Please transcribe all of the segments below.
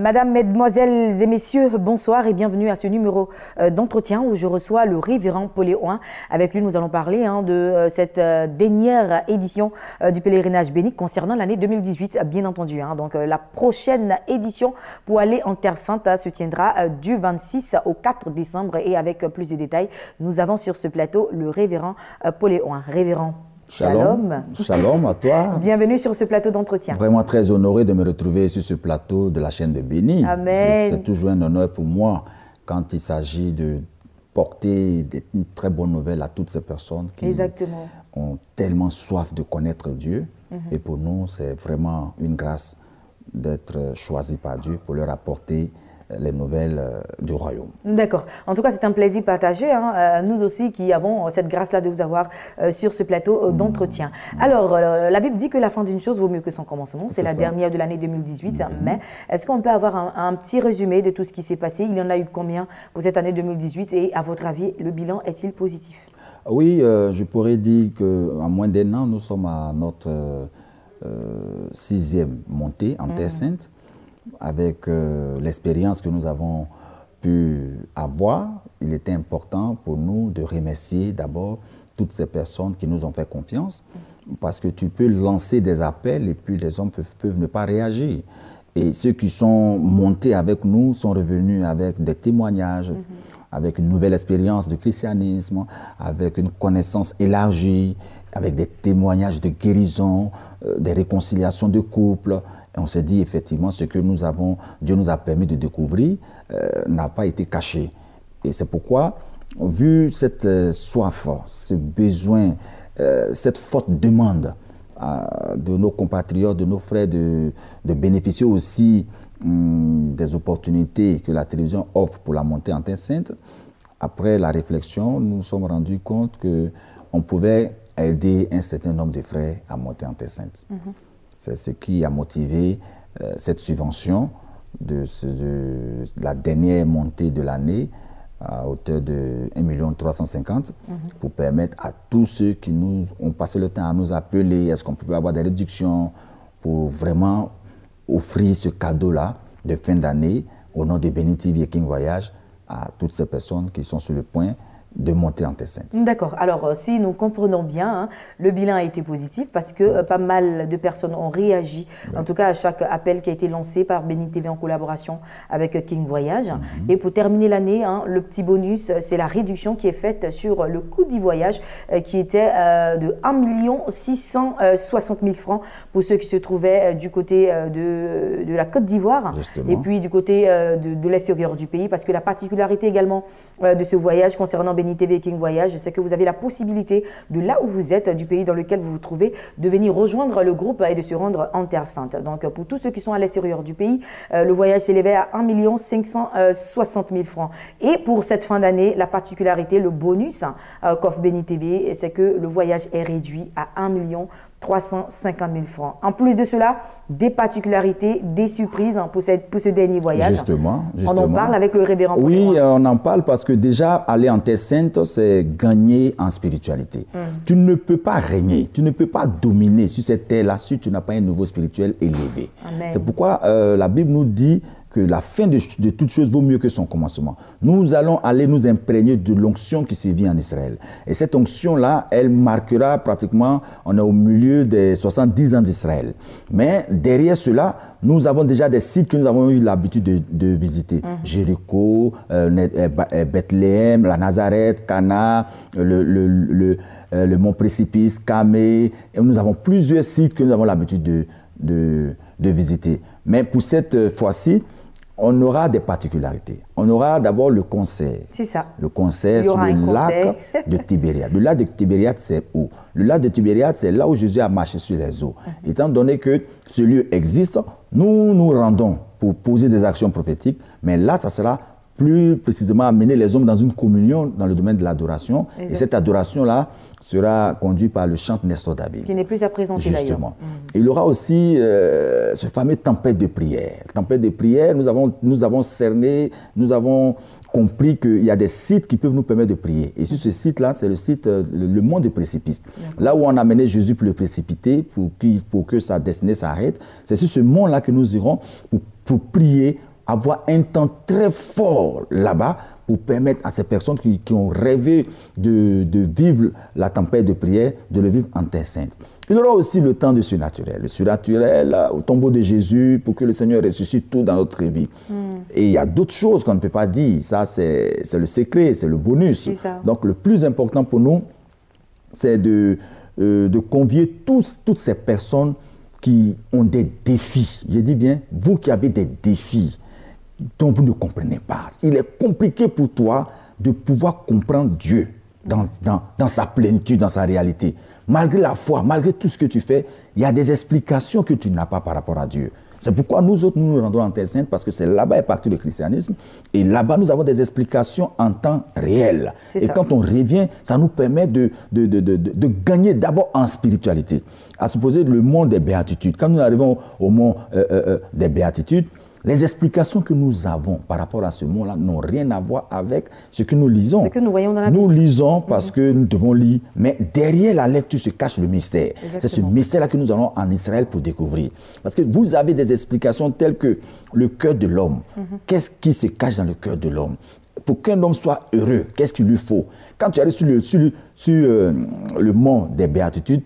Madame, Mesdemoiselles et Messieurs, bonsoir et bienvenue à ce numéro d'entretien où je reçois le révérend Poléoin. Avec lui, nous allons parler de cette dernière édition du pèlerinage bénique concernant l'année 2018, bien entendu. Donc la prochaine édition pour aller en Terre Sainte se tiendra du 26 au 4 décembre et avec plus de détails, nous avons sur ce plateau le révérend Poléoin. Révérend. Shalom. Shalom à toi. Bienvenue sur ce plateau d'entretien. Vraiment très honoré de me retrouver sur ce plateau de la chaîne de Béni. Amen. C'est toujours un honneur pour moi quand il s'agit de porter une très bonne nouvelle à toutes ces personnes qui ont tellement soif de connaître Dieu. Et pour nous, c'est vraiment une grâce d'être choisi par Dieu pour leur apporter les nouvelles du royaume. D'accord. En tout cas, c'est un plaisir partagé. Nous aussi qui avons cette grâce-là de vous avoir sur ce plateau d'entretien. Alors, la Bible dit que la fin d'une chose vaut mieux que son commencement. C'est la dernière de l'année 2018. Mais est-ce qu'on peut avoir un petit résumé de tout ce qui s'est passé? Il y en a eu combien pour cette année 2018? Et à votre avis, le bilan est-il positif? Oui, je pourrais dire qu'en moins d'un an, nous sommes à notre 6e montée en Terre Sainte. Avec l'expérience que nous avons pu avoir, il était important pour nous de remercier d'abord toutes ces personnes qui nous ont fait confiance, parce que tu peux lancer des appels et puis les hommes peuvent ne pas réagir. Et ceux qui sont montés avec nous sont revenus avec des témoignages, avec une nouvelle expérience de christianisme, avec une connaissance élargie, avec des témoignages de guérison, des réconciliations de couple. Et on s'est dit effectivement ce que Dieu nous a permis de découvrir n'a pas été caché. Et c'est pourquoi, vu cette soif, ce besoin, cette forte demande de nos compatriotes, de nos frères de bénéficier aussi des opportunités que la télévision offre pour la montée en Terre Sainte, après la réflexion, nous nous sommes rendus compte qu'on pouvait aider un certain nombre de frères à monter en Terre Sainte. C'est ce qui a motivé cette subvention de la dernière montée de l'année à hauteur de 1 350 000 pour permettre à tous ceux qui nous ont passé le temps à nous appeler, est-ce qu'on peut avoir des réductions pour vraiment offrir ce cadeau-là de fin d'année au nom de Béni TV et King Voyage à toutes ces personnes qui sont sur le point de monter en Terre Sainte. D'accord. Alors, si nous comprenons bien, le bilan a été positif parce que pas mal de personnes ont réagi, en tout cas à chaque appel qui a été lancé par Béni TV en collaboration avec King Voyage. Et pour terminer l'année, le petit bonus, c'est la réduction qui est faite sur le coût du voyage qui était de 1 660 000 francs pour ceux qui se trouvaient du côté de la Côte d'Ivoire et puis du côté de l'extérieur du pays, parce que la particularité également de ce voyage concernant Béni TV King Voyage, c'est que vous avez la possibilité de là où vous êtes, du pays dans lequel vous vous trouvez, de venir rejoindre le groupe et de se rendre en Terre Sainte. Donc pour tous ceux qui sont à l'extérieur du pays, le voyage s'élevait à 1 560 000 francs. Et pour cette fin d'année, la particularité, le bonus qu'offre Béni TV, c'est que le voyage est réduit à 1 350 000 francs. En plus de cela, des particularités, des surprises pour ce dernier voyage. Justement. On en parle avec le révérend. Oui, on en parle parce que déjà, aller en Terre Sainte, c'est gagner en spiritualité. Tu ne peux pas régner, tu ne peux pas dominer sur cette terre-là si tu n'as pas un niveau spirituel élevé. C'est pourquoi la Bible nous dit que la fin de toute chose vaut mieux que son commencement. Nous allons aller nous imprégner de l'onction qui sévit en Israël. Et cette onction-là, elle marquera pratiquement, on est au milieu des 70 ans d'Israël. Mais derrière cela, nous avons déjà des sites que nous avons eu l'habitude de visiter. Jéricho, Bethléem, la Nazareth, Cana, le Mont Précipice, Camé. Et nous avons plusieurs sites que nous avons l'habitude de visiter. Mais pour cette fois-ci, on aura des particularités. On aura d'abord le concert. C'est ça. Le concert sur le lac de Tibériade. Le lac de Tibériade, c'est où? Le lac de Tibériade, c'est là où Jésus a marché sur les eaux. Étant donné que ce lieu existe, nous nous rendons pour poser des actions prophétiques, mais là, ça sera plus précisément amener les hommes dans une communion dans le domaine de l'adoration. Et cette adoration-là sera conduite par le chant Nestor David. Qui n'est plus à présenter d'ailleurs. Justement. Il y aura aussi ce fameux tempête de prière. Tempête de prière, nous avons cerné, nous avons compris qu'il y a des sites qui peuvent nous permettre de prier. Et sur ce site-là, c'est le site, le mont de précipice. Là où on a amené Jésus pour le précipiter, pour que sa destinée s'arrête, c'est sur ce mont-là que nous irons pour prier avoir un temps très fort là-bas pour permettre à ces personnes qui ont rêvé de vivre la tempête de prière, de le vivre en terre sainte. Il y aura aussi le temps du surnaturel. Le surnaturel au tombeau de Jésus pour que le Seigneur ressuscite tout dans notre vie. Et il y a d'autres choses qu'on ne peut pas dire. Ça, c'est le secret, c'est le bonus. Donc, le plus important pour nous, c'est de convier toutes ces personnes qui ont des défis. Je dis bien, vous qui avez des défis dont vous ne comprenez pas. Il est compliqué pour toi de pouvoir comprendre Dieu dans sa plénitude, dans sa réalité. Malgré la foi, malgré tout ce que tu fais, il y a des explications que tu n'as pas par rapport à Dieu. C'est pourquoi nous autres, nous nous rendons en terre sainte, parce que c'est là-bas est parti le christianisme. Et là-bas, nous avons des explications en temps réel. Et quand on revient, ça nous permet de gagner d'abord en spiritualité. À supposer le monde des béatitudes. Quand nous arrivons au monde des béatitudes, les explications que nous avons par rapport à ce monde-là n'ont rien à voir avec ce que nous lisons. Ce que nous voyons dans la Bible. Nous lisons parce que nous devons lire, mais derrière la lecture se cache le mystère. C'est ce mystère-là que nous allons en Israël pour découvrir. Parce que vous avez des explications telles que le cœur de l'homme. Qu'est-ce qui se cache dans le cœur de l'homme? Pour qu'un homme soit heureux, qu'est-ce qu'il lui faut? Quand tu arrives sur le mont des béatitudes,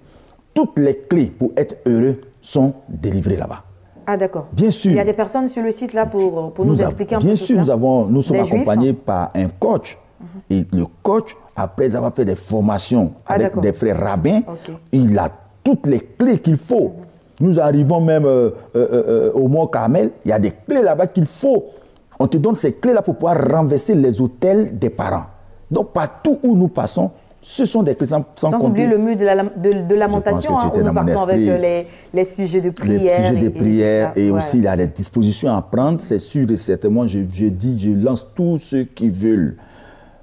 toutes les clés pour être heureux sont délivrées là-bas. Ah d'accord. Bien sûr. Il y a des personnes sur le site là pour nous expliquer un peu bien tout sûr, ça. nous sommes accompagnés par un coach. Et le coach, après avoir fait des formations avec des frères rabbins, il a toutes les clés qu'il faut. Nous arrivons même au Mont Carmel, il y a des clés là-bas qu'il faut. On te donne ces clés-là pour pouvoir renverser les autels des parents. Donc partout où nous passons, ce sont des clés sans oublier le mur de lamentation, où nous partons avec les sujets de prière. Les sujets de prière et aussi il y a des dispositions à prendre. C'est sûr et certainement, je lance tous ceux qui veulent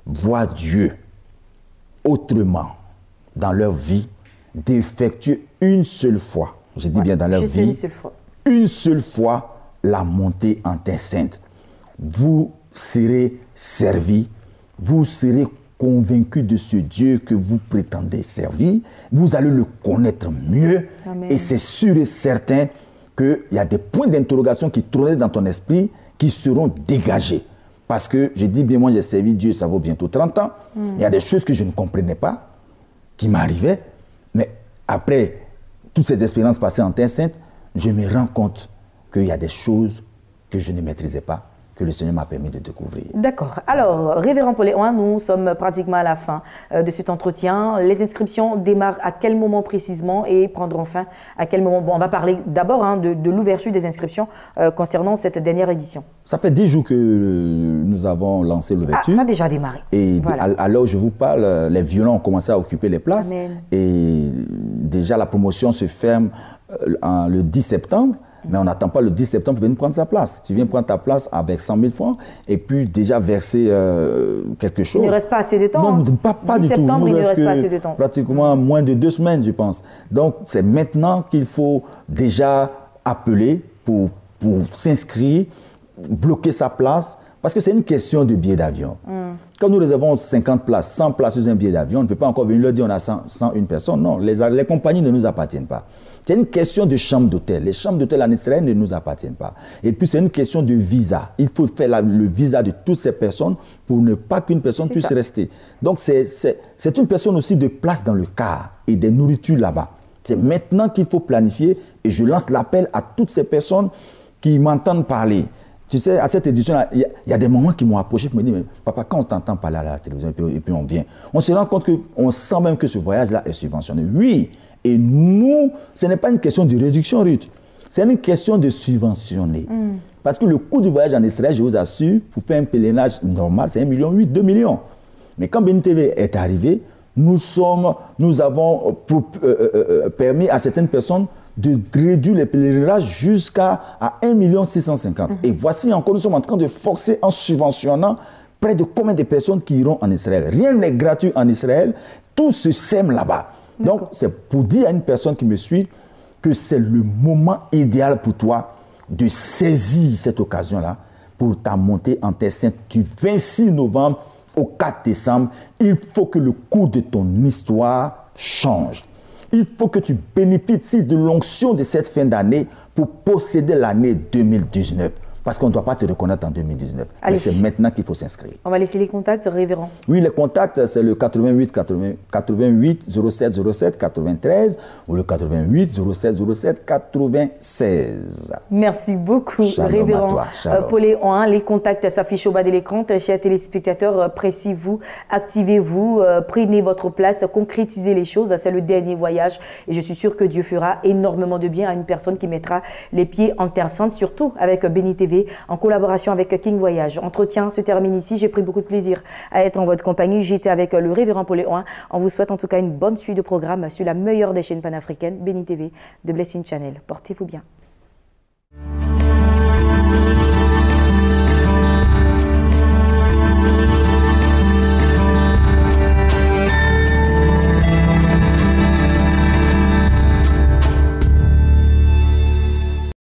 voir Dieu autrement dans leur vie, d'effectuer une seule fois, je dis bien dans leur vie, une seule fois la montée en terre sainte. Vous serez servis, vous serez convaincu de ce Dieu que vous prétendez servir, vous allez le connaître mieux. Amen. Et c'est sûr et certain qu'il y a des points d'interrogation qui tournaient dans ton esprit qui seront dégagés. Parce que je dis bien, moi j'ai servi Dieu, ça vaut bientôt 30 ans. Il y a des choses que je ne comprenais pas, qui m'arrivaient, mais après toutes ces expériences passées en terre sainte, je me rends compte qu'il y a des choses que je ne maîtrisais pas, que le Seigneur m'a permis de découvrir. D'accord. Alors, Révérend Paul Léon, nous sommes pratiquement à la fin de cet entretien. Les inscriptions démarrent à quel moment précisément et prendront fin à quel moment? Bon, on va parler d'abord de l'ouverture des inscriptions concernant cette dernière édition. Ça fait 10 jours que nous avons lancé l'ouverture. Ça a déjà démarré. Et voilà. À l'heure où je vous parle, les violons ont commencé à occuper les places. Amen. Et déjà, la promotion se ferme le 10 septembre. Mais on n'attend pas le 10 septembre pour venir prendre sa place. Tu viens prendre ta place avec 100 000 francs et puis déjà verser quelque chose. Il ne reste pas assez de temps. Non, pas du tout. Il ne reste pas assez de temps. Pratiquement moins de 2 semaines, je pense. Donc, c'est maintenant qu'il faut déjà appeler pour s'inscrire, bloquer sa place, parce que c'est une question de billet d'avion. Quand nous réservons 50 places, 100 places sur un billet d'avion, on ne peut pas encore venir leur dire on a 101 personnes. Non, les compagnies ne nous appartiennent pas. C'est une question de chambre d'hôtel. Les chambres d'hôtel en Israël ne nous appartiennent pas. Et puis, c'est une question de visa. Il faut faire le visa de toutes ces personnes pour ne pas qu'une personne puisse rester. Donc, c'est une personne aussi de place dans le car et des nourritures là-bas. C'est maintenant qu'il faut planifier et je lance l'appel à toutes ces personnes qui m'entendent parler. Tu sais, à cette édition-là, il y a des moments qui m'ont approché pour me dire, mais papa, quand on t'entend parler à la télévision et puis on vient, on se rend compte qu'on sent même que ce voyage-là est subventionné. Oui, et nous, ce n'est pas une question de réduction, Ruth. C'est une question de subventionner. Parce que le coût du voyage en Israël, je vous assure, pour faire un pèlerinage normal, c'est 1,8 million, 2 millions. Mais quand Béni TV est arrivé, nous avons permis à certaines personnes de réduire les pèlerinages jusqu'à 1,650 million. Et voici encore, nous sommes en train de forcer en subventionnant près de combien de personnes qui iront en Israël. Rien n'est gratuit en Israël, tout se sème là-bas. Donc, c'est pour dire à une personne qui me suit que c'est le moment idéal pour toi de saisir cette occasion-là pour ta montée en terre sainte du 26 novembre au 4 décembre. Il faut que le cours de ton histoire change. Il faut que tu bénéficies de l'onction de cette fin d'année pour posséder l'année 2019. Parce qu'on ne doit pas te reconnaître en 2019. Allez. Mais c'est maintenant qu'il faut s'inscrire. On va laisser les contacts, révérend. Oui, les contacts, c'est le 88 07 07 93 ou le 88 07 07 96. Merci beaucoup, Shalom révérend à toi, shalom. Paul. Les contacts s'affichent au bas de l'écran. Chers téléspectateurs, pressez-vous, activez-vous, prenez votre place, concrétisez les choses. C'est le dernier voyage et je suis sûre que Dieu fera énormément de bien à une personne qui mettra les pieds en terre sainte, surtout avec Béni TV en collaboration avec King Voyage. Entretien se termine ici. J'ai pris beaucoup de plaisir à être en votre compagnie. J'étais avec le révérend Paul. On vous souhaite en tout cas une bonne suite de programme sur la meilleure des chaînes panafricaines, Béni TV, de Blessing Channel. Portez-vous bien.